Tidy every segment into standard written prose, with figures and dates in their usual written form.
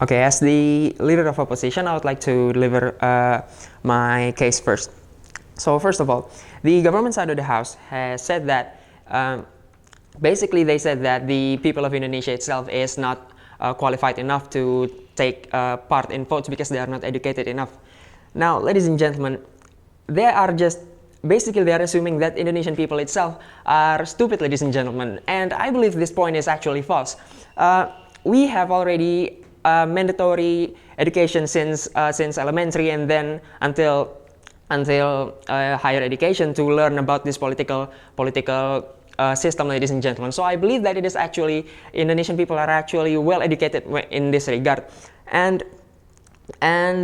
Okay, as the leader of opposition, I would like to deliver my case first. So first of all, the government side of the House has said that, basically they said that the people of Indonesia itself is not qualified enough to take part in votes because they are not educated enough. Now, ladies and gentlemen, they are just, basically they are assuming that Indonesian people itself are stupid, ladies and gentlemen, and I believe this point is actually false. We have already mandatory education since elementary and then until higher education to learn about this political system, ladies and gentlemen. So I believe that it is actually, Indonesian people are actually well educated in this regard. And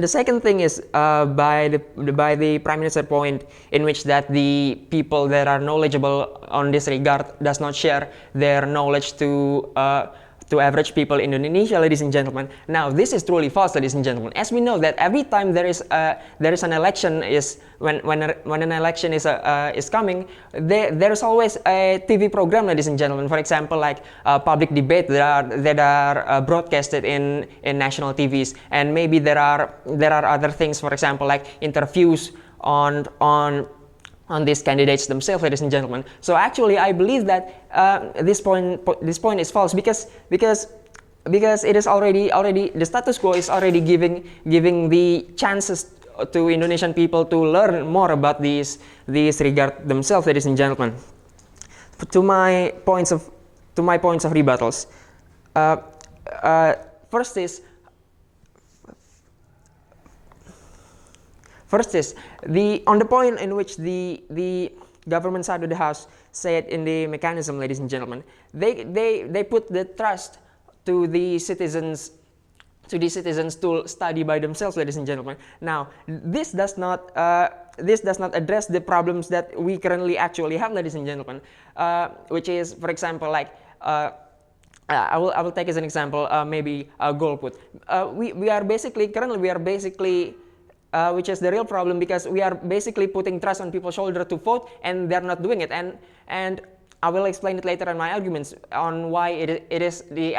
the second thing is by the Prime Minister point, in which that the people that are knowledgeable on this regard does not share their knowledge to average people in Indonesia, ladies and gentlemen. Now, this is truly false, ladies and gentlemen. As we know that every time there is an election, when an election is coming, there's always a TV program, ladies and gentlemen. For example, like public debate that are broadcasted in national TVs, and maybe there are other things. For example, like interviews on these candidates themselves, ladies and gentlemen. So actually, I believe that this point is false because it is already the status quo is already giving the chances to Indonesian people to learn more about these regard themselves, ladies and gentlemen. To my points of rebuttals, First is on the point in which the government side of the House said in the mechanism, ladies and gentlemen, they put the trust to the citizens to study by themselves, ladies and gentlemen. Now, this does not address the problems that we currently actually have, ladies and gentlemen, which is, for example, like. I will take as an example maybe golput. We are basically which is the real problem, because we are basically putting trust on people's shoulder to vote, and they're not doing it. And I will explain it later in my arguments on why it is the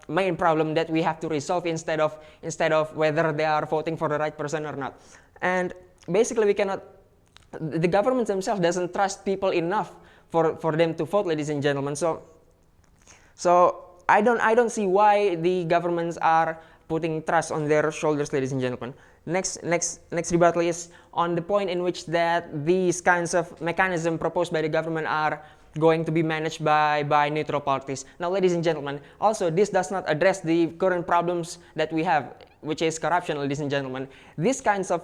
main problem that we have to resolve instead of whether they are voting for the right person or not. And basically, the government themselves doesn't trust people enough for them to vote, ladies and gentlemen. So I don't see why the governments are putting trust on their shoulders, ladies and gentlemen. Next rebuttal is on the point in which that these kinds of mechanism proposed by the government are going to be managed by neutral parties. Now, ladies and gentlemen, also this does not address the current problems that we have, which is corruption, ladies and gentlemen. These kinds of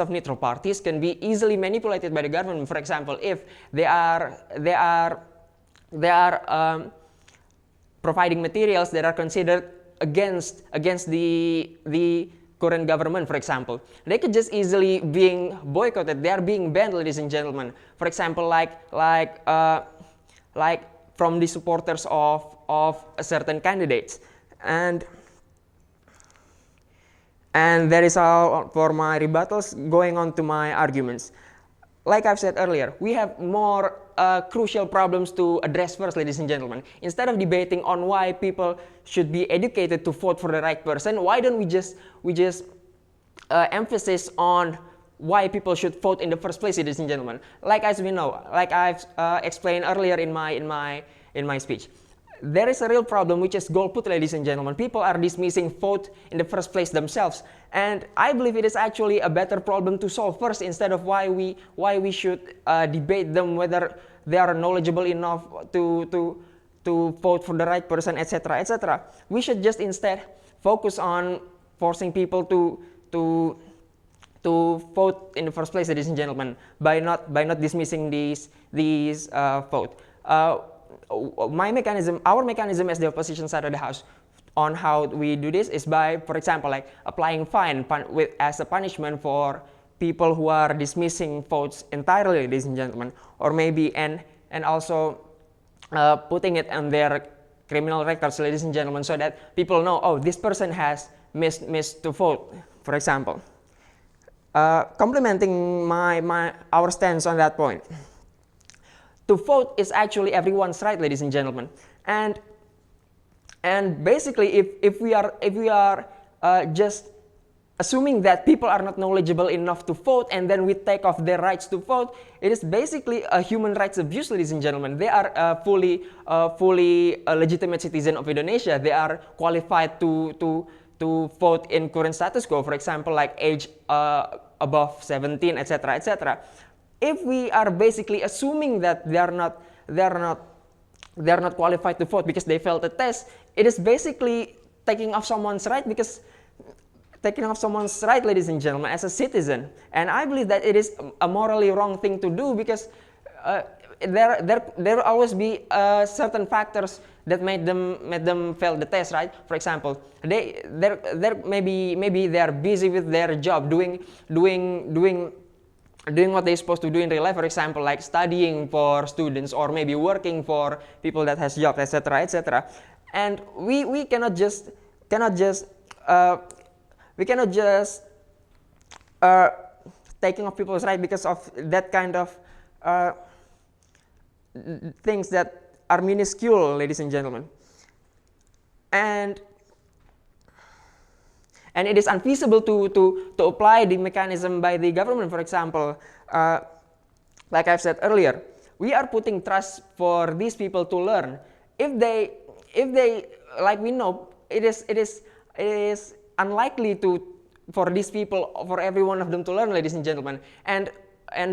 neutral parties can be easily manipulated by the government. For example, if they are providing materials that are considered against the current government, for example, they could just easily being boycotted. They are being banned, ladies and gentlemen. For example, like from the supporters of certain candidates. And that is all for my rebuttals. Going on to my arguments. Like I've said earlier, we have more crucial problems to address first, ladies and gentlemen. Instead of debating on why people should be educated to vote for the right person, why don't we just emphasis on why people should vote in the first place, ladies and gentlemen? Like as we know, like I've explained earlier in my speech, there is a real problem, which is golput, ladies and gentlemen. People are dismissing vote in the first place themselves, and I believe it is actually a better problem to solve first, instead of why we should debate them whether they are knowledgeable enough to vote for the right person, etc., etc. We should just instead focus on forcing people to vote in the first place, ladies and gentlemen, by not dismissing these vote. Our mechanism as the opposition side of the House on how we do this is by, for example, like applying fine as a punishment for people who are dismissing votes entirely, ladies and gentlemen, or maybe and also putting it on their criminal records, ladies and gentlemen, so that people know, oh, this person has missed to vote, for example. Complementing our stance on that point. To vote is actually everyone's right, ladies and gentlemen, and And basically, if we are just assuming that people are not knowledgeable enough to vote, and then we take off their rights to vote, it is basically a human rights abuse, ladies and gentlemen. They are fully a legitimate citizen of Indonesia. They are qualified to vote in current status quo, for example, like age above 17, etc., etc. If we are basically assuming that they are not qualified to vote because they failed the test, it is basically taking off someone's right, ladies and gentlemen, as a citizen. And I believe that it is a morally wrong thing to do, because there will always be certain factors that made them fail the test, right? For example, maybe they are busy with their job, doing what they're supposed to do in real life, for example, like studying for students, or maybe working for people that has jobs, etc., etc. And we cannot just taking off people's right because of that kind of things that are minuscule, ladies and gentlemen. And it is unfeasible to apply the mechanism by the government. For example, like I've said earlier, we are putting trust for these people to learn. If they, like we know, it is unlikely for these people, for every one of them to learn, ladies and gentlemen. And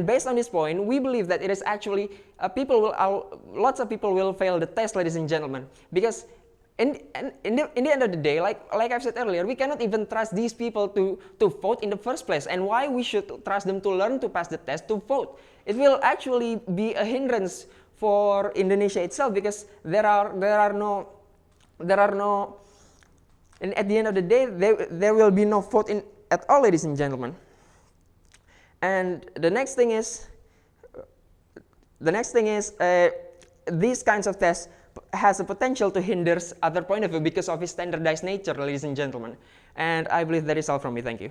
based on this point, we believe that it is actually lots of people will fail the test, ladies and gentlemen, because in the end of the day, like I've said earlier, we cannot even trust these people to vote in the first place. And why we should trust them to learn to pass the test to vote? It will actually be a hindrance for Indonesia itself, because there are no, and at the end of the day, there will be no vote at all, ladies and gentlemen. And the next thing is these kinds of tests has a potential to hinder other point of view because of its standardized nature, ladies and gentlemen. And I believe that is all from me. Thank you.